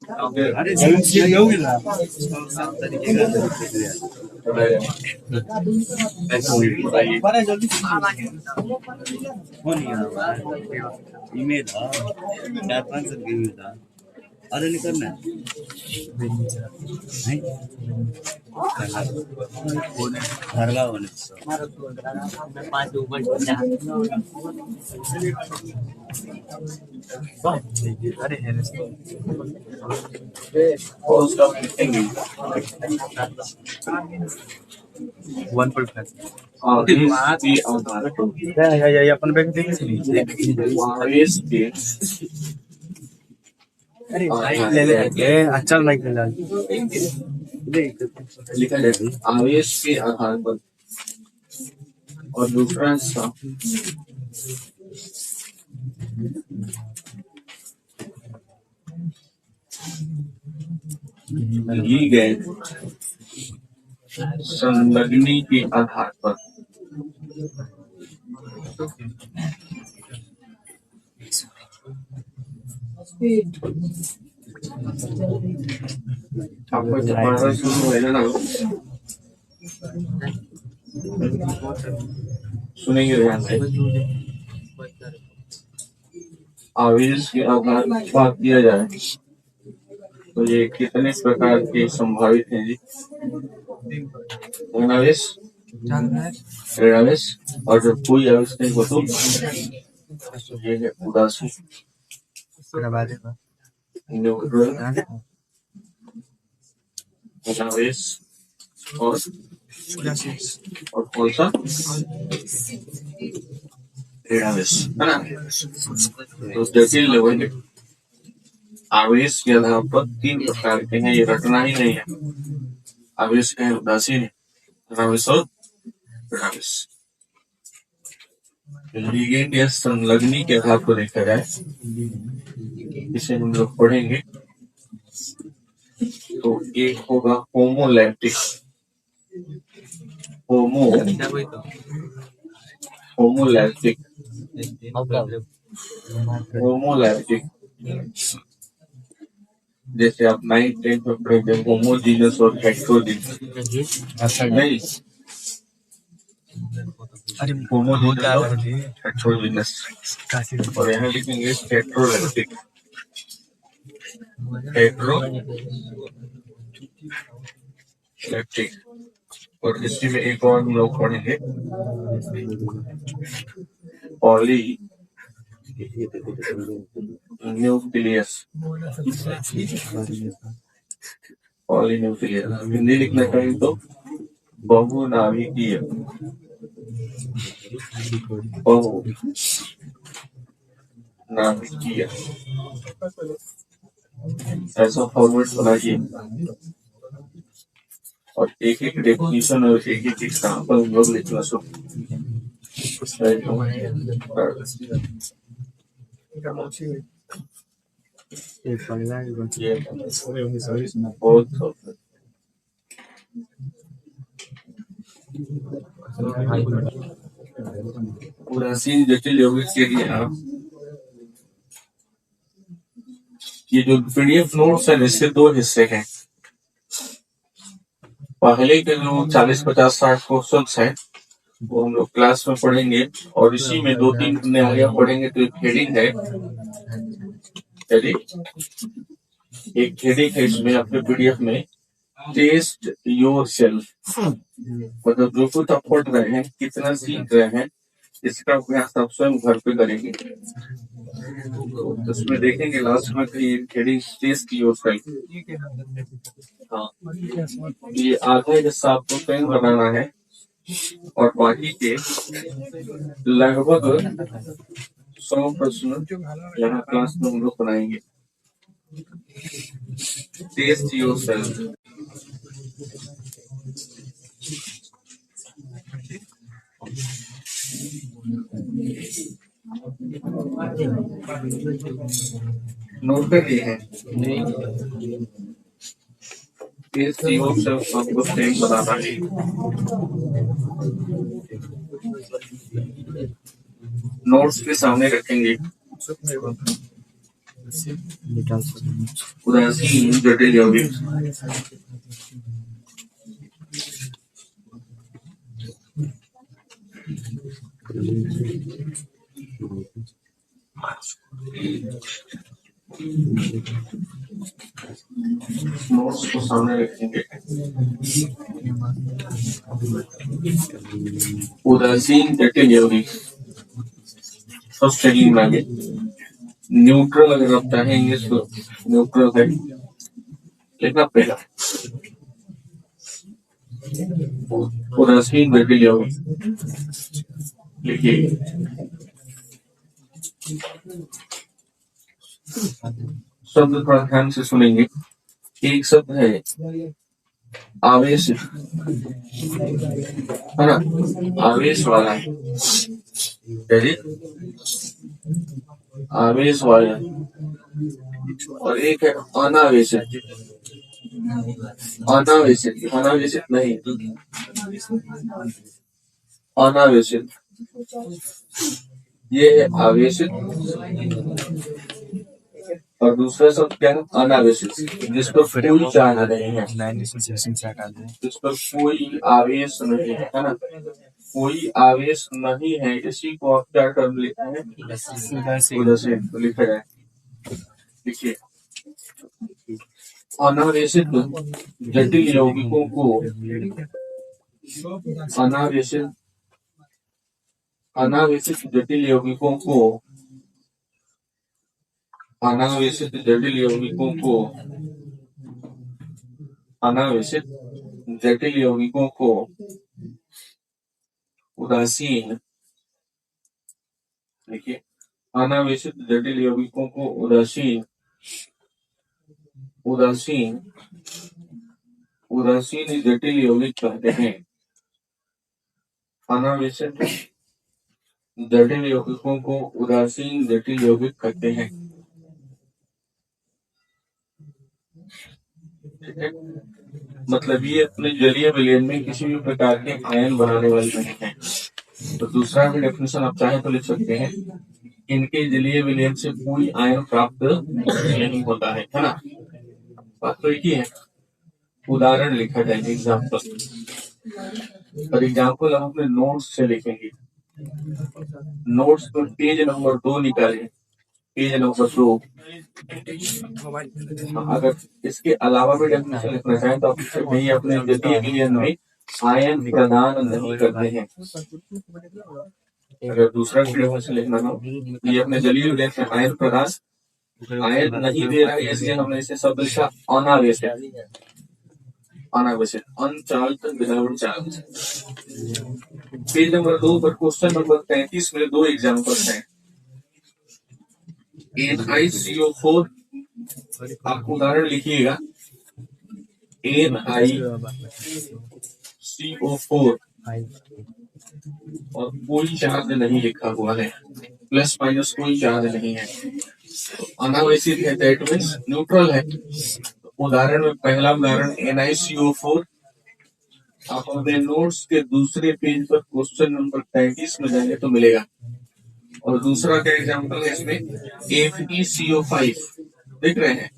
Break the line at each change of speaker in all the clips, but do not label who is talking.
अरे ये हो गया सब तरीके का बड़ा जल्दी हो नहीं रहा ईमेल था 4-5 दिन की ईमेल था अरे नहीं करना नहीं घर का होने अरे वन पर या अपन बैंक अरे ले ले अच्छा लाइक ले
लिखा जाए आवेश के आधार पर और दूसरा हिस्सा दी गए संलग्नी के आधार पर आपको तुम्हारा शुरू है ना सुनेंगे ध्यान से आवेश के आधार पर बात किया जाए तो ये कितने प्रकार के संभावित हैं जी धनावेश ऋणावेश और जब कोई आवेश नहीं हो तो ये है उदासी न्यूट्रल धनावेश और कौन सा ऋणावेश है ना तो जटिल लेवल आवेश के आधार पर 3 प्रकार के हैं ये रटना ही नहीं है आवेश है उदासीन धनावेश और ऋणावेश लिगेंड या संलग्नी के आधार पर देखा जाए इसे हम लोग पढ़ेंगे तो एक होगा होमोलैक्टिक होमोलैक्टिक जैसे आप 9th-10th में पढ़ेंगे होमोजीनस और हेटेरोजीनस ऐसा नहीं हेटेरोजीनस और यहाँ लिखेंगे हेटेरोलैक्टिक और इसी में एक और हम लोग पढ़ेंगे पॉली न्यूक्लियस हिंदी लिखना चाहिए तो बहुनाभिकीय ऐसा फॉर्मेट बनाइए और एक डेफिनेशन और एक एग्जांपल हम लोग लिखना शुरू उदासीन जटिल यौगिक के लिए ये जो पीडीएफ नोट्स है इसके 2 हिस्से हैं पहले के जो 40-50-60 क्वेश्चन है वो हम लोग क्लास में पढ़ेंगे और इसी में 2-3 आगे पढ़ेंगे तो एक हेडिंग है एक हेडिंग है इसमें अपने पीडीएफ में टेस्ट योर सेल्फ मतलब जो कुछ आप पढ़ रहे हैं कितना सीख रहे हैं इसका अभ्यास आप स्वयं घर पे करेंगे तो उसमें देखेंगे लास्ट में कि हेडिंग टेस्ट योर सेल्फ हाँ ये आधा हिस्सा आपको स्वयं बनाना है और बाकी के लगभग 100 प्रश्न यहाँ क्लास में हम लोग बनाएंगे टेस्ट योर सेल्फ नोट कर लिए हैं टेस्ट योर सेल्फ आपको सेम बताना है नोट्स के सामने रखेंगे उदासीन जटिल यौगिक। नोट्स को सामने रखेंगे। उदासीन जटिल यौगिक फर्स्ट हेडिंग में आगे न्यूट्रल, अगर आप चाहेंगे तो न्यूट्रल है लिखना पहला। उदासीन जटिल यौगिक लिखिए। शब्द थोड़ा ध्यान से सुनेंगे। एक शब्द है आवेश, है ना, आवेश वाला, आवेश वाला, और एक है अनावेशित। अनावेशित, अनावेशित नहीं, अनावेशित, ये है आवेशित, और दूसरा शब्द क्या है अनावेशित, जिस पर कोई चाह नहीं है, जिस पर कोई आवेश नहीं है ना, कोई आवेश नहीं है, इसी को आप क्या टर्म लिखते हैं उदासीन लिखा जाए। देखिए अनावेशित जटिल यौगिकों को अनावेशित जटिल यौगिकों को अनावेशित जटिल यौगिकों को अनावेशित जटिल यौगिकों को उदासीन, देखिए अनावेशित जटिल यौगिकों को उदासीन जटिल यौगिक कहते हैं। अनावेशित जटिल यौगिकों को उदासीन जटिल यौगिक कहते हैं। ठीक है, मतलब ये अपने जलीय विलयन में किसी भी प्रकार के आयन बनाने वाले नहीं है। तो दूसरा भी डेफिनेशन आप चाहे तो लिख सकते हैं, इनके जलीय विलयन से कोई आयन प्राप्त नहीं होता है ना। बात तो एक ही है। उदाहरण लिखा जाएगा एग्जाम्पल, और एग्जाम्पल हम अपने नोट्स से लिखेंगे। नोट्स पर पेज नंबर 2 निकालें, पेज नंबर 2। अगर इसके अलावा भी डेफिनेशन लिखना चाहें तो आप अपने जलीय विलयन में आयन प्रदान नहीं करते हैं। अगर दूसरा डेफिनेशन लिखना हो, ये अपने जलीय विलयन में आयन प्रदान आयन नहीं दे रहा है, इसलिए हमने इसे शब्द लिखा अनावेशित, अनावेशित, uncharged without charge. Page number 2 पर क्वेश्चन नंबर 33 में 2 एग्जाम्पल्स हैं। NiCO4, आप उदाहरण लिखिएगा NiCO4, और कोई चार्ज नहीं लिखा हुआ है, प्लस माइनस कोई चार्ज नहीं है, अनावेशित है, दैट मीन्स न्यूट्रल है। उदाहरण में पहला उदाहरण NiCO4, आप अपने नोट्स के दूसरे पेज पर क्वेश्चन नंबर 33 में जाएंगे तो मिलेगा। और दूसरा क्या एग्जाम्पल है इसमें FeCO5, देख रहे हैं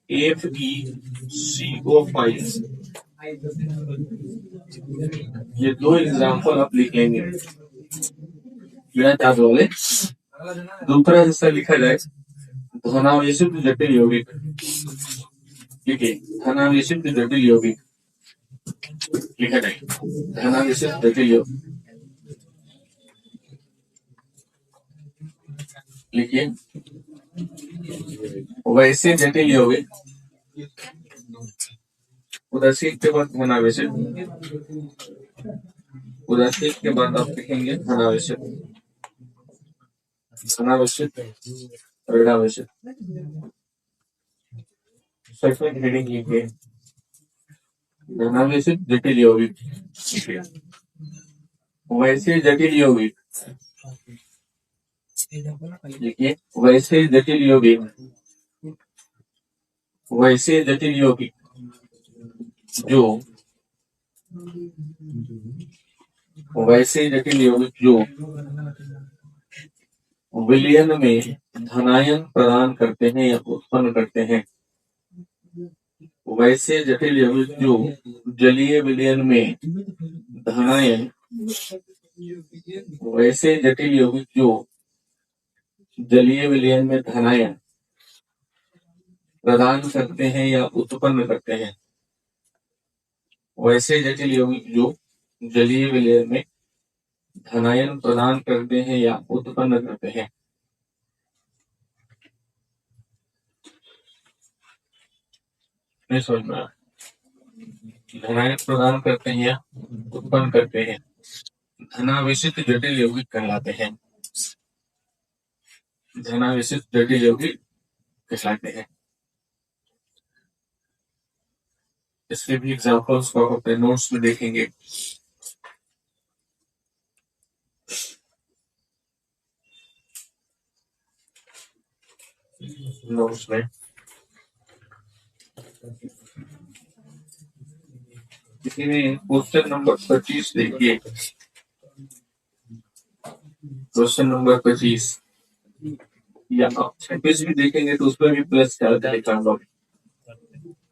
FeCO5, ये 2 एग्जाम्पल आप लिख लेंगे बिना चार्ज वाले। दूसरा हिस्सा लिखा जाए धनावेशित जटिल यौगिक, ठीक है, धनावेशित जटिल यौगिक लिखा जाए, धनावेशित जटिल यौगिक लिखिए। वैसे जटिल यौगिक, उदासीन के बाद धनावेशित, उदासीन के बाद आप लिखेंगे धनावेशित, धनावेशित, ऋणावेशित। सेकंड हेडिंग लिखिए धनावेशित जटिल यौगिक। वैसे जटिल यौगिक लिखिए, वैसे जटिल यौगिक, वैसे जटिल यौगिक जो, वैसे जटिल यौगिक जो विलयन में धनायन प्रदान करते हैं या उत्पन्न करते हैं, वैसे जटिल यौगिक जो जलीय विलयन में धनायन वैसे जटिल यौगिक जो जलीय विलयन में धनायन प्रदान करते हैं या उत्पन्न करते हैं, वैसे जटिल यौगिक जो जलीय विलयन में धनायन प्रदान करते हैं या उत्पन्न करते हैं। नहीं समझ में आया? धनायन प्रदान करते हैं या उत्पन्न करते हैं, धनावेशित जटिल यौगिक कहलाते हैं। धनावेशित जटिल यौगिक कहलाते हैं। इसके भी एग्जाम्पल्स को आप अपने नोट्स में देखेंगे। नोट्स में किसी ने क्वेश्चन नंबर 25 देखिए। क्वेश्चन नंबर 25 या आप 26 भी देखेंगे तो उसमें भी प्लस चार्ज लिखा होगा।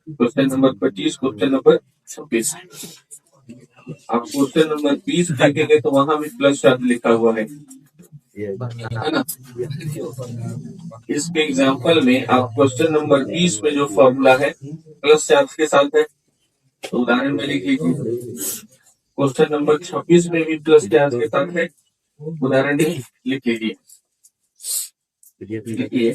Question number 25, question number 26। आप क्वेश्चन नंबर 20 देखेंगे तो वहां भी प्लस चार्ज लिखा हुआ है ना। इसके एग्जाम्पल में आप क्वेश्चन नंबर 20 में जो फॉर्मूला है प्लस चार्ज के साथ है, तो उदाहरण में लिख लीजिए। क्वेश्चन नंबर 26 में भी प्लस चार्ज के साथ है, उदाहरण लिख लीजिए। देखिए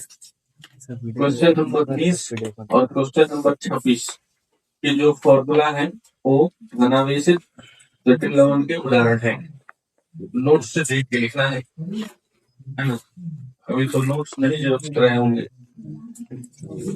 क्वेश्चन नंबर 20 और क्वेश्चन नंबर 26 के जो फॉर्मूला है वो धनावेशित जटिल लवण के उदाहरण है। नोट्स से देख के लिखना है ना। अभी तो नोट्स नहीं जरूरत रहे होंगे।